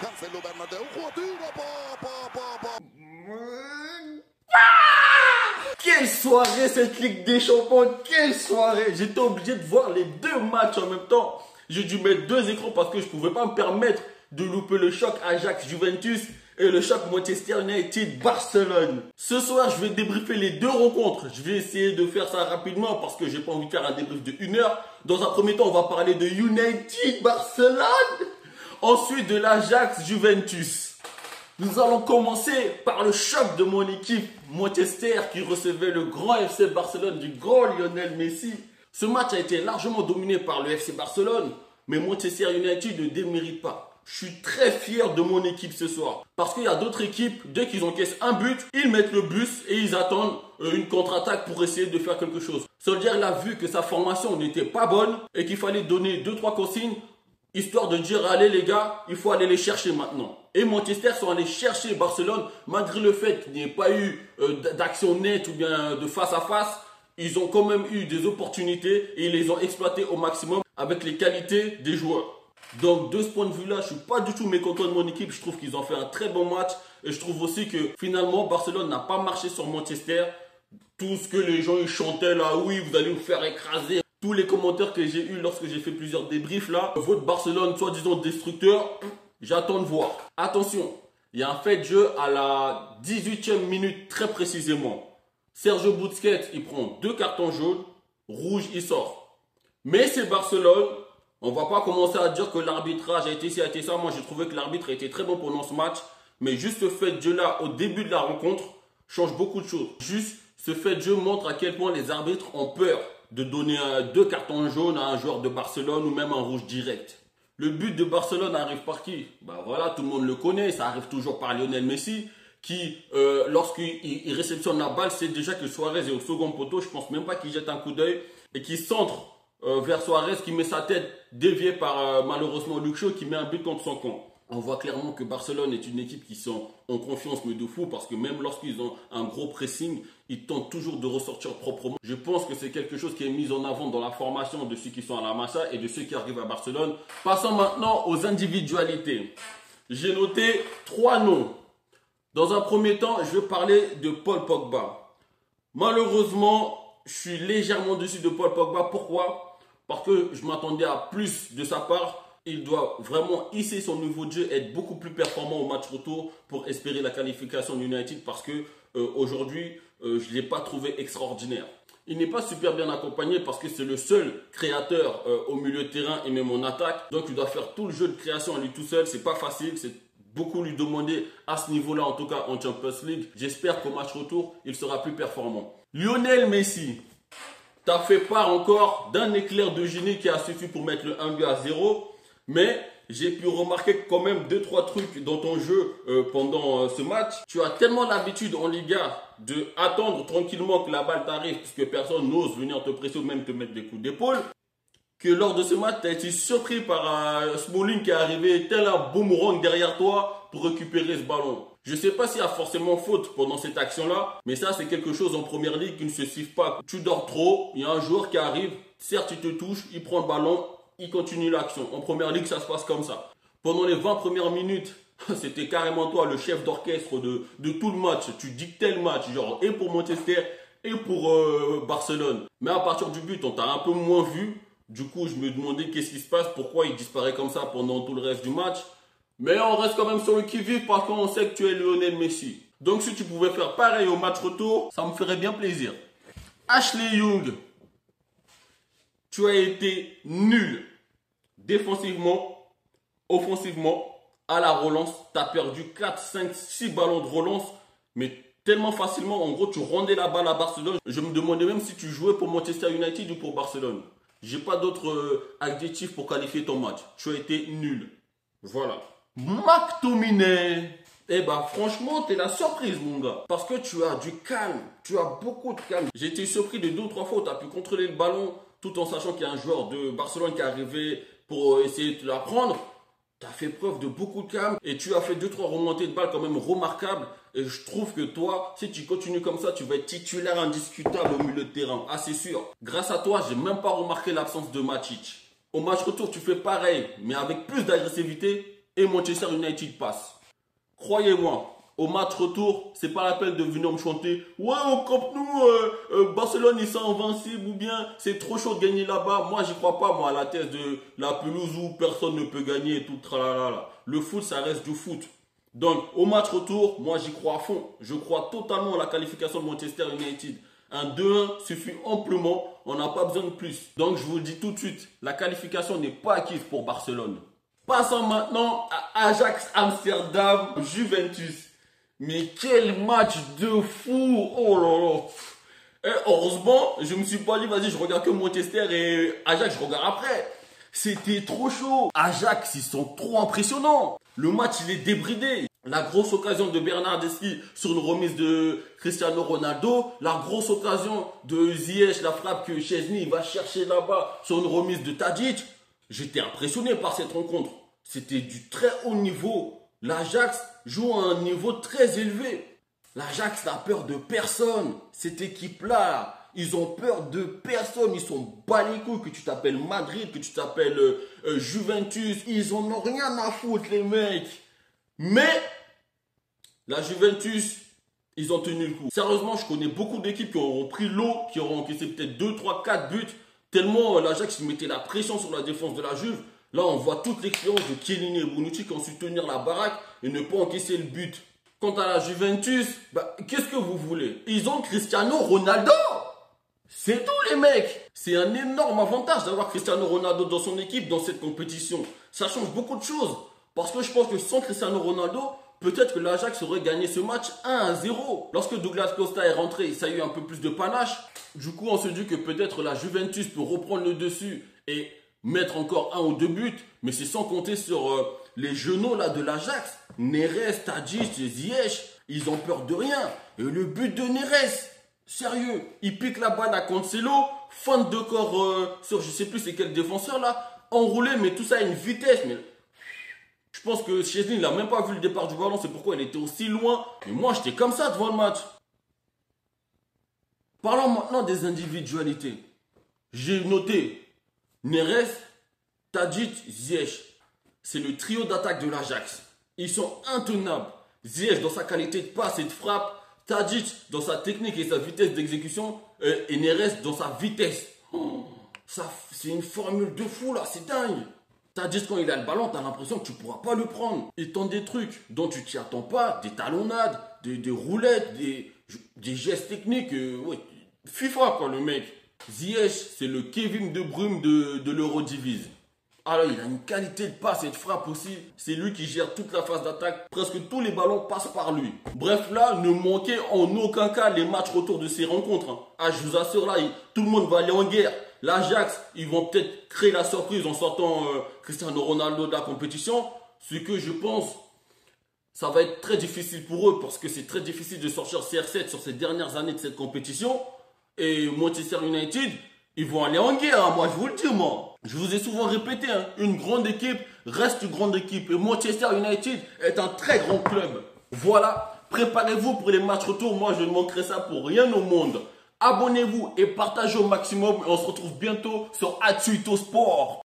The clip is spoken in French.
Cancelo Bernabéu, Rodrigo, Quelle soirée cette Ligue des Champions, quelle soirée! J'étais obligé de voir les deux matchs en même temps. J'ai dû mettre deux écrans parce que je ne pouvais pas me permettre de louper le choc Ajax-Juventus et le choc Manchester United-Barcelone. Ce soir, je vais débriefer les deux rencontres. Je vais essayer de faire ça rapidement parce que j'ai pas envie de faire un débrief de 1 heure. Dans un premier temps, on va parler de United-Barcelone. Ensuite, de l'Ajax-Juventus. Nous allons commencer par le choc de mon équipe Manchester qui recevait le grand FC Barcelone du grand Lionel Messi. Ce match a été largement dominé par le FC Barcelone, mais Manchester United ne démérite pas. Je suis très fier de mon équipe ce soir. Parce qu'il y a d'autres équipes, dès qu'ils encaissent un but, ils mettent le bus et ils attendent une contre-attaque pour essayer de faire quelque chose. Soldier a vu que sa formation n'était pas bonne et qu'il fallait donner 2-3 consignes, histoire de dire, allez les gars, il faut aller les chercher maintenant. Et Manchester sont allés chercher Barcelone, malgré le fait qu'il n'y ait pas eu d'action nette ou bien de face à face. Ils ont quand même eu des opportunités et ils les ont exploitées au maximum avec les qualités des joueurs. Donc de ce point de vue-là, je suis pas du tout mécontent de mon équipe. Je trouve qu'ils ont fait un très bon match. Et je trouve aussi que finalement, Barcelone n'a pas marché sur Manchester. Tout ce que les gens ils chantaient là, oui, vous allez vous faire écraser. Tous les commentaires que j'ai eus lorsque j'ai fait plusieurs débriefs là, votre Barcelone, soi-disant destructeur, j'attends de voir. Attention, il y a un fait de jeu à la 18e minute très précisément. Sergio Busquets, il prend 2 cartons jaunes, rouge, il sort. Mais c'est Barcelone. On va pas commencer à dire que l'arbitrage a été ci, a été ça. Moi, j'ai trouvé que l'arbitre a été très bon pendant ce match. Mais juste ce fait de jeu-là, au début de la rencontre, change beaucoup de choses. Juste ce fait de jeu montre à quel point les arbitres ont peur de donner 2 cartons jaunes à un joueur de Barcelone ou même un rouge direct. Le but de Barcelone arrive par qui? Bah voilà, tout le monde le connaît. Ça arrive toujours par Lionel Messi qui, lorsqu'il réceptionne la balle, c'est déjà que Suarez est au second poteau. Je pense même pas qu'il jette un coup d'œil et qu'il centre vers Suarez qui met sa tête déviée par malheureusement Luke Shaw qui met un but contre son camp. On voit clairement que Barcelone est une équipe qui sont en confiance mais de fou parce que même lorsqu'ils ont un gros pressing, ils tentent toujours de ressortir proprement. Je pense que c'est quelque chose qui est mis en avant dans la formation de ceux qui sont à la Masia et de ceux qui arrivent à Barcelone. Passons maintenant aux individualités. J'ai noté 3 noms. Dans un premier temps, je vais parler de Paul Pogba. Malheureusement, je suis légèrement dessus de Paul Pogba. Pourquoi? Parce que je m'attendais à plus de sa part. Il doit vraiment hisser son niveau de jeu, être beaucoup plus performant au match retour pour espérer la qualification de United parce que aujourd'hui, je ne l'ai pas trouvé extraordinaire. Il n'est pas super bien accompagné parce que c'est le seul créateur au milieu de terrain et même en attaque. Donc il doit faire tout le jeu de création à lui tout seul. C'est pas facile, c'est beaucoup lui demander à ce niveau-là, en tout cas en Champions League. J'espère qu'au match retour, il sera plus performant. Lionel Messi, tu as fait part encore d'un éclair de génie qui a suffi pour mettre le 1-0. Mais j'ai pu remarquer quand même 2-3 trucs dans ton jeu pendant ce match. Tu as tellement l'habitude en Liga de attendre tranquillement que la balle t'arrive puisque personne n'ose venir te presser ou même te mettre des coups d'épaule. Que lors de ce match, tu as été surpris par Smalling qui est arrivé tel un boomerang derrière toi pour récupérer ce ballon. Je ne sais pas s'il y a forcément faute pendant cette action-là, mais ça c'est quelque chose en première ligue qui ne se suit pas. Tu dors trop, il y a un joueur qui arrive, certes il te touche, il prend le ballon, il continue l'action. En première ligue, ça se passe comme ça. Pendant les 20 premières minutes, c'était carrément toi le chef d'orchestre de tout le match. Tu dictais le match, genre et pour Manchester et pour Barcelone. Mais à partir du but, on t'a un peu moins vu. Du coup, je me demandais qu'est-ce qui se passe, pourquoi il disparaît comme ça pendant tout le reste du match. Mais on reste quand même sur le qui-vive parce qu'on sait que tu es Lionel Messi. Donc si tu pouvais faire pareil au match retour, ça me ferait bien plaisir. Ashley Young, tu as été nul. Défensivement, offensivement, à la relance, tu as perdu 4, 5, 6 ballons de relance, mais tellement facilement, en gros, tu rendais la balle à Barcelone. Je me demandais même si tu jouais pour Manchester United ou pour Barcelone. J'ai pas d'autres adjectifs pour qualifier ton match. Tu as été nul. Voilà. McTominay. Eh ben franchement, t'es la surprise mon gars. Parce que tu as du calme. Tu as beaucoup de calme. J'ai été surpris de 2 ou 3 fois où tu as pu contrôler le ballon tout en sachant qu'il y a un joueur de Barcelone qui est arrivé pour essayer de te la prendre. Tu as fait preuve de beaucoup de calme et tu as fait 2-3 remontées de balles quand même remarquables. Et je trouve que toi, si tu continues comme ça, tu vas être titulaire indiscutable au milieu de terrain. Ah, c'est sûr. Grâce à toi, j'ai même pas remarqué l'absence de Matic. Au match retour, tu fais pareil, mais avec plus d'agressivité. et Manchester United passe. Croyez-moi, au match retour, c'est pas la peine de venir me chanter « Ouais, au Camp Nou, Barcelone, ils sont invincibles » ou bien « C'est trop chaud de gagner là-bas ». Moi, j'y crois pas, moi, à la thèse de la pelouse où personne ne peut gagner et tout, tralala. Le foot, ça reste du foot. Donc, au match retour, moi, j'y crois à fond. Je crois totalement à la qualification de Manchester United. Un 2-1 suffit amplement, on n'a pas besoin de plus. Donc, je vous le dis tout de suite, la qualification n'est pas acquise pour Barcelone. Passons maintenant à Ajax Amsterdam, Juventus. Mais quel match de fou! Oh là là! Et heureusement, je me suis pas dit, vas-y, je regarde que Manchester et Ajax, je regarde après. C'était trop chaud. Ajax, ils sont trop impressionnants. Le match, il est débridé. La grosse occasion de Bernardeschi sur une remise de Cristiano Ronaldo. La grosse occasion de Ziyech, la frappe que Chesney va chercher là-bas sur une remise de Tadic. J'étais impressionné par cette rencontre. C'était du très haut niveau. L'Ajax joue à un niveau très élevé. L'Ajax n'a peur de personne. Cette équipe-là, ils ont peur de personne. Ils sont bas les couilles, que tu t'appelles Madrid, que tu t'appelles Juventus. Ils en ont rien à foutre, les mecs. Mais la Juventus, ils ont tenu le coup. Sérieusement, je connais beaucoup d'équipes qui auront pris l'eau, qui auront encaissé peut-être 2, 3, 4 buts. Tellement l'Ajax mettait la pression sur la défense de la Juve. Là, on voit toute l'expérience de Chiellini et Bonucci qui ont su tenir la baraque et ne pas encaisser le but. Quant à la Juventus, qu'est-ce que vous voulez? Ils ont Cristiano Ronaldo. C'est tout, les mecs. C'est un énorme avantage d'avoir Cristiano Ronaldo dans son équipe, dans cette compétition. Ça change beaucoup de choses. Parce que je pense que sans Cristiano Ronaldo, peut-être que l'Ajax aurait gagné ce match 1-0. Lorsque Douglas Costa est rentré, ça a eu un peu plus de panache. Du coup, on se dit que peut-être la Juventus peut reprendre le dessus et mettre encore 1 ou 2 buts. Mais c'est sans compter sur les genoux là de l'Ajax. Neres, Tadic, Ziyech, ils ont peur de rien. Et le but de Neres, sérieux, il pique la balle à Cancelo, feinte de corps sur je sais plus c'est quel défenseur là, enroulé, mais tout ça à une vitesse. Mais je pense que Chesney, il n'a même pas vu le départ du ballon, c'est pourquoi il était aussi loin. Mais moi, j'étais comme ça devant le match. Parlons maintenant des individualités. J'ai noté Neres, Tadic, Ziyech. C'est le trio d'attaque de l'Ajax. Ils sont intenables. Ziyech dans sa qualité de passe et de frappe. Tadic dans sa technique et sa vitesse d'exécution. Et Neres dans sa vitesse. Oh, c'est une formule de fou là, c'est dingue. Tadic quand il a le ballon, t'as l'impression que tu pourras pas le prendre. Il tente des trucs dont tu t'y attends pas. Des talonnades, des roulettes, des gestes techniques. Ouais, FIFA quoi le mec. Ziyech, c'est le Kevin De Bruyne de l'Eurodivise. Alors il a une qualité de passe et de frappe aussi. C'est lui qui gère toute la phase d'attaque. Presque tous les ballons passent par lui. Bref là, ne manquez en aucun cas les matchs retour de ces rencontres. Hein. Ah je vous assure là, tout le monde va aller en guerre. L'Ajax, ils vont peut-être créer la surprise en sortant Cristiano Ronaldo de la compétition. Ce que je pense, ça va être très difficile pour eux parce que c'est très difficile de sortir CR7 sur ces dernières années de cette compétition. Et Manchester United, ils vont aller en guerre, hein, moi je vous le dis moi. Je vous ai souvent répété, hein, une grande équipe reste une grande équipe. Et Manchester United est un très grand club. Voilà, préparez-vous pour les matchs retour. Moi je ne manquerai ça pour rien au monde. Abonnez-vous et partagez au maximum. Et on se retrouve bientôt sur Atuito Sport.